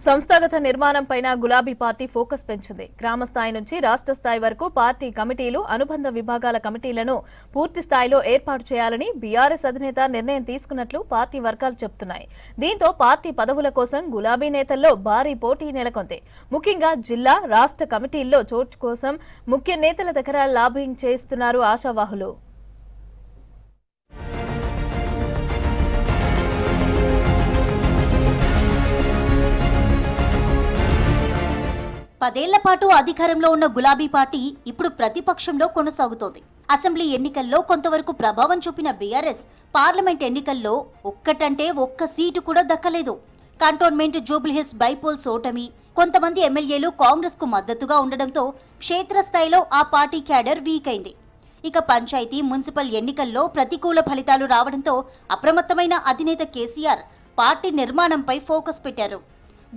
సంస్థాగత నిర్మాణంపైన గులాబీ party focus పెంచింది. గ్రామ స్థాయి నుంచి రాష్ట్ర స్థాయి వరకు పార్టీ కమిటీలు, అనుబంధ విభాగాల కమిటీలను పూర్తి స్థాయిలో ఏర్పాటు చేయాలని బీఆర్ఎస్ అధినేత నిర్ణయం తీసుకున్నట్లు పార్టీ వర్గాలు చెబుతున్నాయి. దీంతో పార్టీ పదవుల కోసం గులాబీ నేతల్లో భారీ పోటీ నెలకొంది. ముఖ్యంగా జిల్లా, రాష్ట్ర కమిటీల్లో చోటు కోసం ముఖ్య నేతల దగ్గర లాబింగ్ చేస్తున్నారు ఆశావాహులు. పదేళ్ల పాటు అధికారంలో ఉన్న గులాబీ పార్టీ ఇప్పుడు ప్రతిపక్షంలో కొనసాగుతోంది. అసెంబ్లీ ఎన్నికల్లో కొంతవరకు ప్రభావం చూపిన బీఆర్ఎస్ పార్లమెంట్ ఎన్నికల్లో ఒక్కటంటే ఒక్క సీటు కూడా దక్కలేదు. కంటోన్మెంట్, జూబ్లీహిల్స్ బైపోల్స్ ఓటమి, కొంతమంది ఎమ్మెల్యేలు కాంగ్రెస్ కు మద్దతుగా ఉండడంతో క్షేత్రస్థాయిలో ఆ పార్టీ క్యాడర్ వీక్ అయింది. ఇక పంచాయతీ, మున్సిపల్ ఎన్నికల్లో ప్రతికూల ఫలితాలు రావడంతో అప్రమత్తమైన అధినేత కేసీఆర్ పార్టీ నిర్మాణంపై ఫోకస్ పెట్టారు.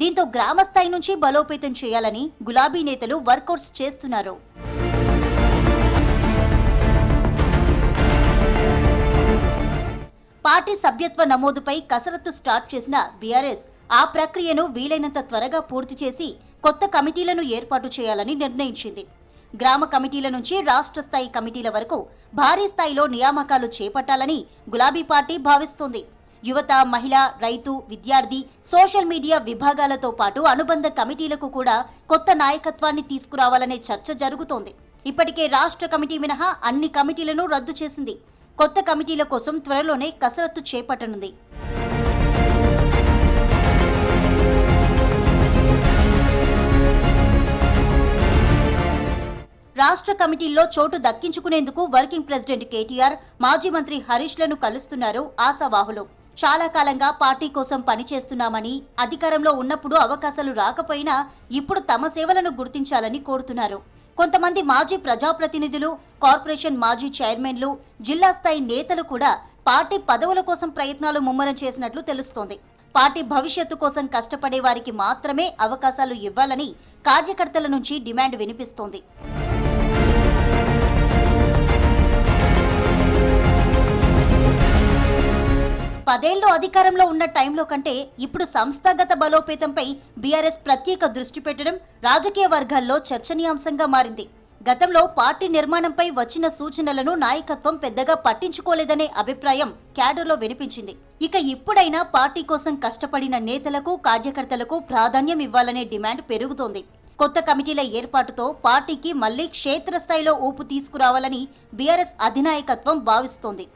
దీంతో గ్రామ స్థాయి నుంచి బలోపేతం చేయాలని గులాబీ నేతలు వర్కౌట్స్ చేస్తున్నారు. పార్టీ సభ్యత్వ నమోదుపై కసరత్తు స్టార్ట్ చేసిన బీఆర్ఎస్ ఆ ప్రక్రియను వీలైనంత త్వరగా పూర్తి చేసి కొత్త కమిటీలను ఏర్పాటు చేయాలని నిర్ణయించింది. గ్రామ కమిటీల నుంచి రాష్ట్ర స్థాయి కమిటీల వరకు భారీ స్థాయిలో నియామకాలు చేపట్టాలని గులాబీ పార్టీ భావిస్తోంది. యువత, మహిళ, రైతు, విద్యార్థి, సోషల్ మీడియా విభాగాలతో పాటు అనుబంధ కమిటీలకు కూడా కొత్త నాయకత్వాన్ని తీసుకురావాలనే చర్చ జరుగుతోంది. ఇప్పటికే రాష్ట్ర కమిటీ మినహా అన్ని కమిటీలను రద్దు చేసింది. కొత్త కమిటీల కోసం త్వరలోనే కసరత్తు చేపట్టనుంది. రాష్ట్ర కమిటీల్లో చోటు దక్కించుకునేందుకు వర్కింగ్ ప్రెసిడెంట్ కేటీఆర్, మాజీ మంత్రి హరీష్ లను కలుస్తున్నారు ఆశావాహులు. చాలా కాలంగా పార్టీ కోసం పనిచేస్తున్నామని, అధికారంలో ఉన్నప్పుడు అవకాశాలు రాకపోయినా ఇప్పుడు తమ సేవలను గుర్తించాలని కోరుతున్నారు. కొంతమంది మాజీ ప్రజాప్రతినిధులు, కార్పొరేషన్ మాజీ చైర్మన్లు, జిల్లా స్థాయి నేతలు కూడా పార్టీ పదవుల కోసం ప్రయత్నాలు ముమ్మరం చేసినట్లు తెలుస్తోంది. పార్టీ భవిష్యత్తు కోసం కష్టపడే వారికి మాత్రమే అవకాశాలు ఇవ్వాలని కార్యకర్తల నుంచి డిమాండ్ వినిపిస్తోంది. పదేళ్లు అధికారంలో ఉన్న టైంలో కంటే ఇప్పుడు సంస్థాగత బలోపేతంపై బీఆర్ఎస్ ప్రత్యేక దృష్టి పెట్టడం రాజకీయ వర్గాల్లో చర్చనీయాంశంగా మారింది. గతంలో పార్టీ నిర్మాణంపై వచ్చిన సూచనలను నాయకత్వం పెద్దగా పట్టించుకోలేదనే అభిప్రాయం క్యాడర్లో వినిపించింది. ఇక ఇప్పుడైనా పార్టీ కోసం కష్టపడిన నేతలకు, కార్యకర్తలకు ప్రాధాన్యం ఇవ్వాలనే డిమాండ్ పెరుగుతోంది. కొత్త కమిటీల ఏర్పాటుతో పార్టీకి మళ్లీ క్షేత్రస్థాయిలో ఊపు తీసుకురావాలని బీఆర్ఎస్ అధినాయకత్వం భావిస్తోంది.